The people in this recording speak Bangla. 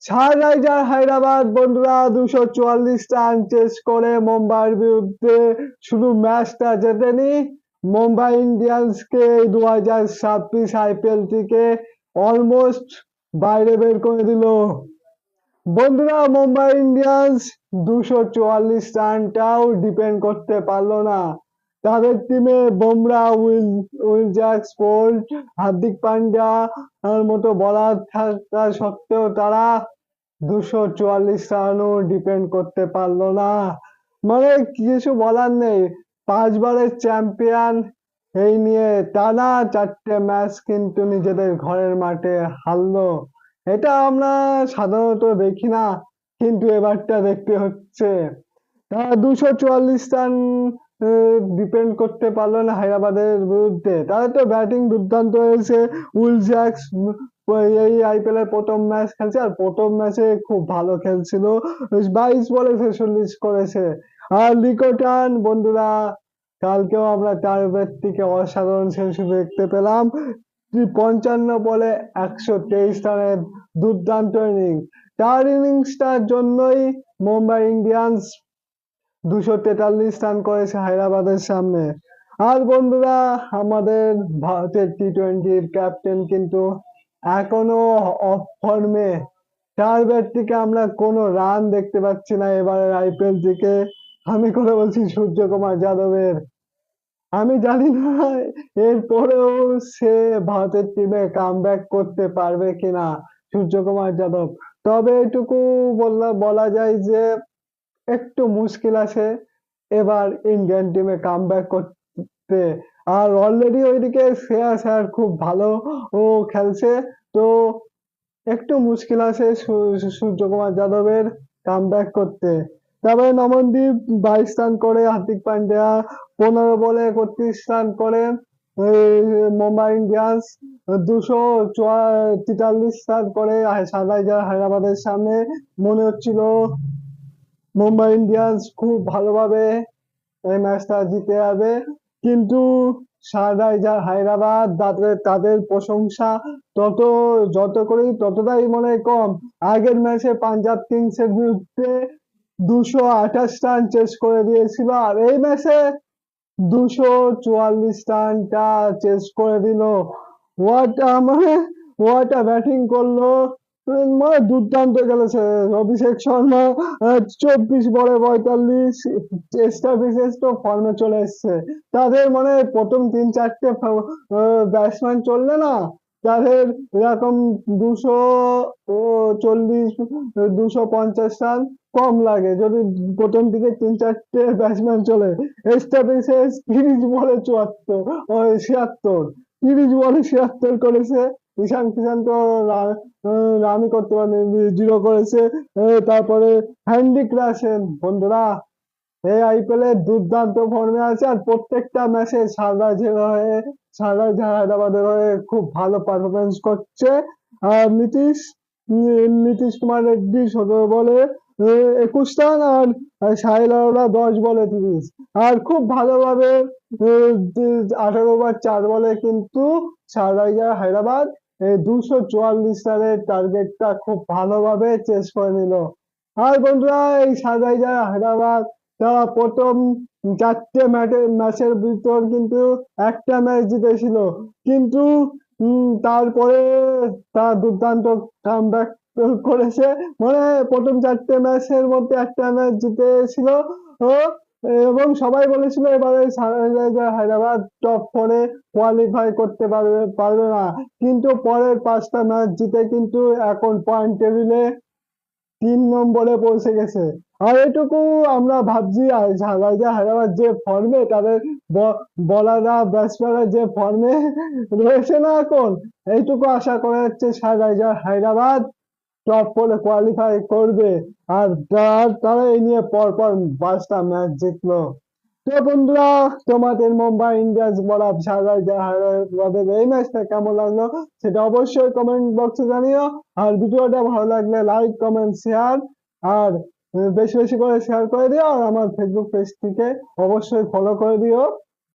সানরাইজার হায়দ্রাবাদ বন্ধুরা 244 রান চেস করে মুম্বাইয়ের বিরুদ্ধে শুধু ম্যাচটা জেতেনি, মুম্বাই ইন্ডিয়ান্সকে 2026 আইপিএল থেকে অলমোস্ট বাইরে বের করে দিল। বন্ধুরা মুম্বাই ইন্ডিয়ান্স 244 রানটাও ডিপেন্ড করতে পারলো না। তাদের টিমে Bumrah, Will Jacks, Boult, Hardik Pandya মতো বলার থাকা সত্ত্বেও তারা 244 রানও ডিপেন্ড করতে পারলো না। মানে কিছু বলার নেই। 5বারের চ্যাম্পিয়ন এই নিয়ে টানা 4টে ম্যাচ কিন্তু নিজেদের ঘরের মাঠে হারলো। এটা আমরা সাধারণত দেখি না, কিন্তু এবারটা দেখতে হচ্ছে। তারা 244 রান ডিপেন্ড করতে পারলো না হায়দ্রাবাদের বিরুদ্ধে। তাদের তো ব্যাটিং দুর্দান্ত হয়েছে। উইল জ্যাক্স এই আইপিএল এর প্রথম ম্যাচ খেলছে, আর প্রথম ম্যাচে খুব ভালো খেলছিল, 22 বলে 46 করেছে। আর লিকোটান বন্ধুরা কালকেও আমরা তার ব্যাট থেকে অসাধারণ সেঞ্চুরি দেখতে পেলাম। 55 বলে 123 রানের দুর্দান্ত ইনিংস। তার ইনিংসটার জন্যই মুম্বাই ইন্ডিয়ান্স 243 রান করেছে হায়দ্রাবাদের সামনে। আর বন্ধুরা আমাদের ভারতের টি-20 ক্যাপ্টেন কিন্তু এখনো অফ ফর্মে। তার ব্যাট থেকে আমরা কোনো রান দেখতে পাচ্ছি না এবারের আইপিএল থেকে। আমি কথা বলছি সূর্যকুমার যাদবের। আমি জানি না এরপরেও সে ভারতের টিমে কামব্যাক করতে পারবে কিনা সূর্যকুমার যাদব। তবে এটুকু বলা যায় যে একটু মুশকিল আছে এবার ইন্ডিয়ান টিমে কামব্যাক করতে। আর অলরেডি ওইদিকে শ্রেয়াস আয়ার খুব ভালো ও খেলছে, তো একটু মুশকিল আছে সূর্যকুমার যাদবের কামব্যাক করতে। তারপরে নমনদীপ 22 রান করে, হার্দিক পান্ডিয়া 15 বলে 31 রান করে মুম্বাই ইন্ডিয়ান্স 243 রান করে সানরাইজার হায়দ্রাবাদের সামনে। মনে হচ্ছিল মুম্বাই ইন্ডিয়ান্স খুব ভালোভাবে এই ম্যাচটা জিতে যাবে, কিন্তু সানরাইজার হায়দ্রাবাদ তাদের প্রশংসা যত করি ততটাই মনে হয় কম। আগের ম্যাচে পাঞ্জাব কিংসের বিরুদ্ধে 228 রান চেস করে দিয়েছিল, আর এই ম্যাচে 244 রানটা চেস করে দিল। হোয়াট ব্যাটিং করলো, মানে দুর্দান্ত খেলেছে অভিষেক শর্মা। 24 বলে 45, এস্টাব্লিশ তো ফর্মে চলে এসছে। তাদের মানে প্রথম 3-4টে ব্যাটসম্যান চললে না, তাদের এরকম 240 250 রান কম লাগে যদি প্রথম দিকে 3-4টে ব্যাটসম্যান চলে। এস্টাব্লিশ 30 বলে 76, 30 বলে 76 করেছে। ঈশান কিষান তো রানই করতে পারেনি, 0 করেছে। তারপরে হ্যান্ড্রিক রাসেল বন্ধুরা এই আইপিএল এ দুর্দান্ত ফর্মে আছে, আর প্রত্যেকটা ম্যাচে সানরাইজার হায়দ্রাবাদের হয়ে খুব ভালো পারফরমেন্স করছে। আর নীতিশ কুমার রেড্ডি 17 বলে 21 রান, আর সাহিল আরোরা 10 বলে 30। আর খুব ভালোভাবে 18 ওভার 4 বলে কিন্তু সানরাইজার হায়দ্রাবাদ 244 রানের টার্গেটটা খুব ভালোভাবে চেস করে নিল। আর বন্ধুরা এই সানরাইজার হায়দ্রাবাদ তারা প্রথম 4টে ম্যাচের ভিতর কিন্তু একটা ম্যাচ জিতেছিল, কিন্তু তারপরে তারা দুর্দান্ত কামব্যাক করেছে। মানে প্রথম 4টে ম্যাচের মধ্যে একটা ম্যাচ জিতেছিল, ও এবং সবাই বলেছিল এবারে সানরাইজার হায়দ্রাবাদ টপ 4-এ কোয়ালিফাই করতে পারবে না, কিন্তু পরের 5টা ম্যাচ জিতে কিন্তু এখন পয়েন্ট টেবিলে 3 নম্বরে পৌঁছে গেছে। আর এটুকু আমরা ভাবছি সানরাইজার হায়দ্রাবাদ যে ফর্মে, তাদের বলাররা ব্যাটসম্যানরা যে ফর্মে রয়েছে না এখন, এইটুকু আশা করা যাচ্ছে সানরাইজার হায়দ্রাবাদ টপ 4-এ কোয়ালিফাই করবে। আর তারা এই নিয়ে পরপর 5টা ম্যাচ জিতলো। তো বন্ধুরা তোমাদের মুম্বাই ইন্ডিয়ান্স বনাম সানরাইজার হায়দ্রাবাদের এই ম্যাচটা কেমন লাগলো সেটা অবশ্যই কমেন্ট বক্সে জানিও। আর ভিডিওটা ভালো লাগলে লাইক, কমেন্ট, শেয়ার, আর বেশি বেশি করে শেয়ার করে দিও। আর আমার ফেসবুক পেজ থেকে অবশ্যই ফলো করে দিও।